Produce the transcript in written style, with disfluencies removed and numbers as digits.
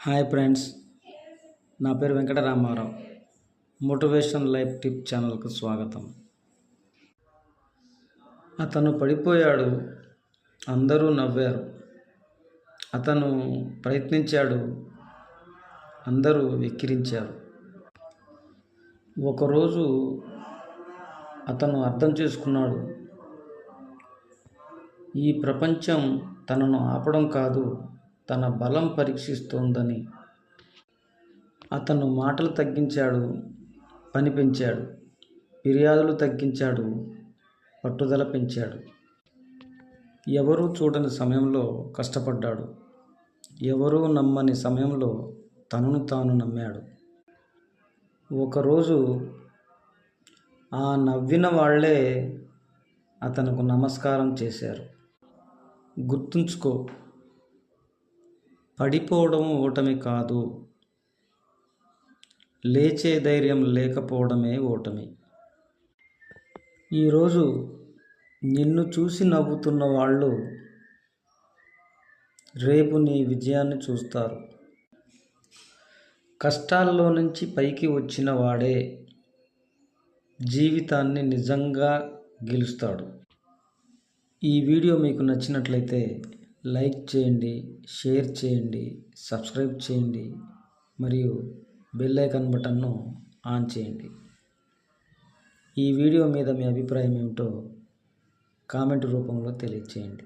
Hi friends, నా పేరు Venkataramarao. Motivation life tip ఛానల్కు స్వాగతం. అతను పడిపోయాడు, అందరూ నవ్వారు. అతను ప్రయత్నించాడు, అందరూ వెక్కిరించారు. ఒకరోజు అతను అర్థం చేసుకున్నాడు, ఈ ప్రపంచం తనను ఆపడం కాదు, తన బలం పరీక్షిస్తోందని. అతను మాటలు తగ్గించాడు, పని పెంచాడు. ఫిర్యాదులు తగ్గించాడు, పట్టుదల పెంచాడు. ఎవరూ చూడని సమయంలో కష్టపడ్డాడు. ఎవరూ నమ్మని సమయంలో తనను తాను నమ్మాడు. ఒకరోజు ఆ నవ్విన వాళ్ళే అతనుకు నమస్కారం చేశారు. గుర్తుంచుకో, పడిపోవడం ఓటమి కాదు, లేచే ధైర్యం లేకపోవడమే ఓటమి. ఈరోజు నిన్ను చూసి నవ్వుతున్న వాళ్ళు రేపు నీ విజయాన్ని చూస్తారు. కష్టాల్లో నుంచి పైకి వచ్చిన వాడే జీవితాన్ని నిజంగా గెలుస్తాడు. ఈ వీడియో మీకు నచ్చినట్లయితే లైక్ చేయండి, షేర్ చేయండి, సబ్స్క్రైబ్ చేయండి మరియు బెల్ ఐకాన్ బటన్ను ఆన్ చేయండి. ఈ వీడియో మీద మీ అభిప్రాయం ఏమిటో కామెంట్ రూపంలో తెలియచేయండి.